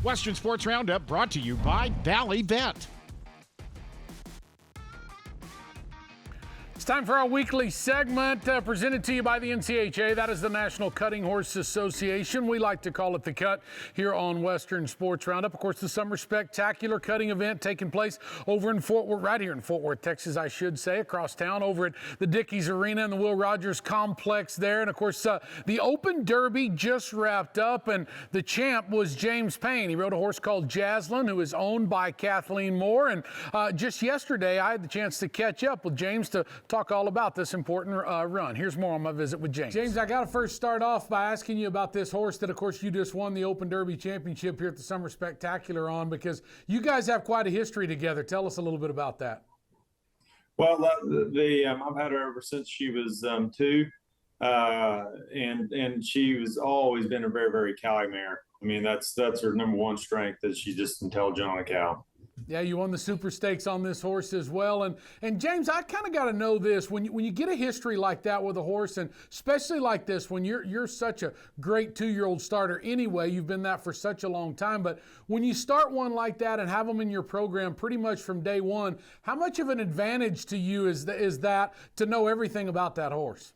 Western Sports Roundup brought to you by Valley Vet. It's time for our weekly segment presented to you by the NCHA. That is the National Cutting Horse Association. We like to call it the Cut here on Western Sports Roundup. Of course, the Summer Spectacular cutting event taking place over in Fort Worth, right here in Fort Worth, Texas, I should say, across town over at the Dickies Arena and the Will Rogers Complex there. And, of course, the Open Derby just wrapped up, and the champ was James Payne. He rode a horse called Jaslyn, who is owned by Kathleen Moore. And just yesterday, I had the chance to catch up with James to talk all about this important run. Here's more on my visit with James. James, I got to first start off by asking you about this horse that, of course, you just won the Open Derby Championship here at the Summer Spectacular on, because you guys have quite a history together. Tell us a little bit about that. Well, I've had her ever since she was 2, and she was always been a very, very cowy mare. I mean, that's her number one strength, that she's just intelligent on a cow. Yeah, you won the Super Stakes on this horse as well. And James, I kind of got to know this. When you get a history like that with a horse, and especially like this, when you're such a great 2-year-old starter anyway, you've been that for such a long time, but when you start one like that and have them in your program pretty much from day one, how much of an advantage to you is that to know everything about that horse?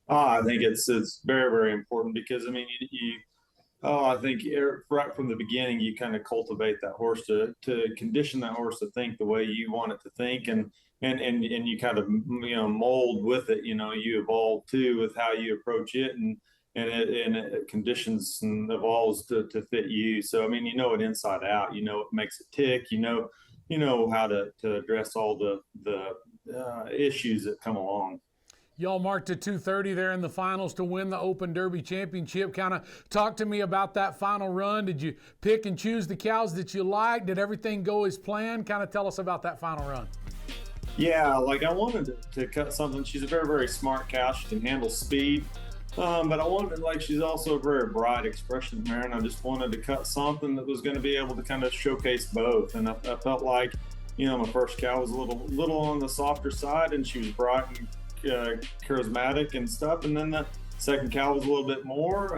I think it's very, very important, because, I mean, I think right from the beginning, you kind of cultivate that horse to condition that horse to think the way you want it to think, and you kind of mold with it. You evolve too with how you approach it, and it conditions and evolves to fit you. So I mean, you know it inside out. You know what makes it tick. You know how to address all the issues that come along. Y'all marked a 2:30 there in the finals to win the Open Derby Championship. Kind of talk to me about that final run. Did you pick and choose the cows that you liked? Did everything go as planned? Kind of tell us about that final run. Yeah, like I wanted to cut something. She's a very, very smart cow. She can handle speed. But I wanted, she's also a very bright expression mare, and I just wanted to cut something that was going to be able to kind of showcase both. And I felt like, my first cow was a little on the softer side, and she was bright and charismatic and stuff, and then the second cow was a little bit more,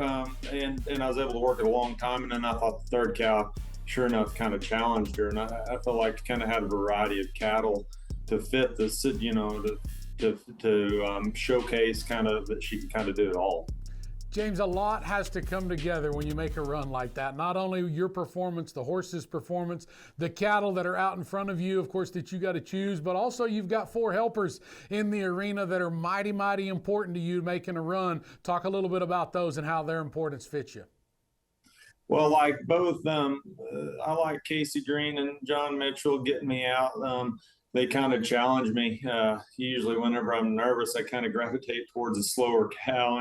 and I was able to work it a long time. And then I thought the third cow, sure enough, kind of challenged her, and I felt like kind of had a variety of cattle to fit this, to showcase kind of that she can kind of do it all. James, a lot has to come together when you make a run like that. Not only your performance, the horse's performance, the cattle that are out in front of you, of course, that you got to choose, but also you've got 4 helpers in the arena that are mighty, mighty important to you making a run. Talk a little bit about those and how their importance fits you. Well, like both, I like Casey Green and John Mitchell getting me out. They kind of challenge me. Usually whenever I'm nervous, I kind of gravitate towards a slower cow,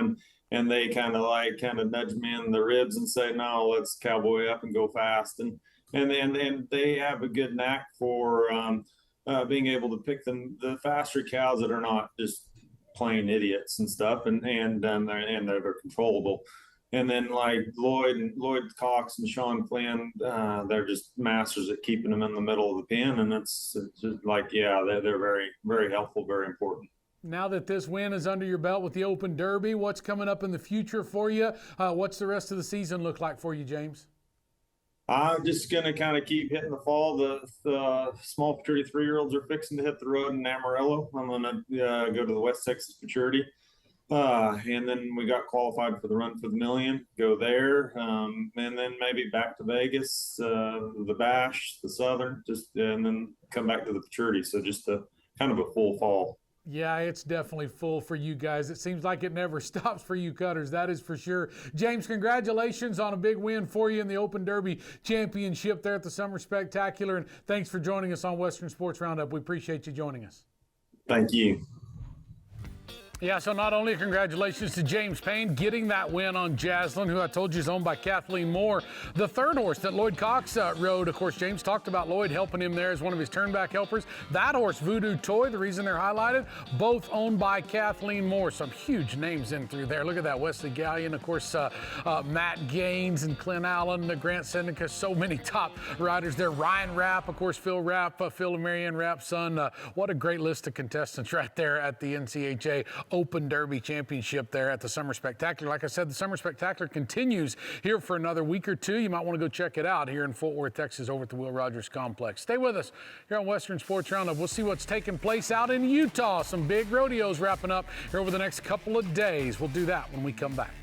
and they kind of nudge me in the ribs and say, no, let's cowboy up and go fast. And they have a good knack for being able to pick the faster cows that are not just plain idiots and stuff, and they're controllable. And then like Lloyd Cox and Sean Flynn, they're just masters at keeping them in the middle of the pen. And it's just they're very, very helpful, very important. Now that this win is under your belt with the Open Derby, what's coming up in the future for you? What's the rest of the season look like for you, James? I'm just going to kind of keep hitting the fall. The small futurity 3-year-olds are fixing to hit the road in Amarillo. I'm going to go to the West Texas Futurity. And then we got qualified for the Run for the Million, go there. And then maybe back to Vegas, the Bash, the Southern, and then come back to the Futurity. So just kind of a full fall. Yeah, it's definitely full for you guys. It seems like it never stops for you cutters, that is for sure. James, congratulations on a big win for you in the Open Derby Championship there at the Summer Spectacular, and thanks for joining us on Western Sports Roundup. We appreciate you joining us. Thank you. Yeah, so not only congratulations to James Payne getting that win on Jaslyn, who I told you is owned by Kathleen Moore. The third horse that Lloyd Cox rode, of course, James talked about Lloyd helping him there as one of his turnback helpers. That horse, Voodoo Toy, the reason they're highlighted, both owned by Kathleen Moore. Some huge names in through there. Look at that, Wesley Gallion, of course, Matt Gaines and Clint Allen, Grant Seneca, so many top riders there. Ryan Rapp, of course, Phil Rapp, Phil and Marianne Rapp's son. What a great list of contestants right there at the NCHA Open Derby Championship there at the Summer Spectacular. Like I said, the Summer Spectacular continues here for another week or two. You might want to go check it out here in Fort Worth, Texas, over at the Will Rogers Complex. Stay with us here on Western Sports Roundup. We'll see what's taking place out in Utah. Some big rodeos wrapping up here over the next couple of days. We'll do that when we come back.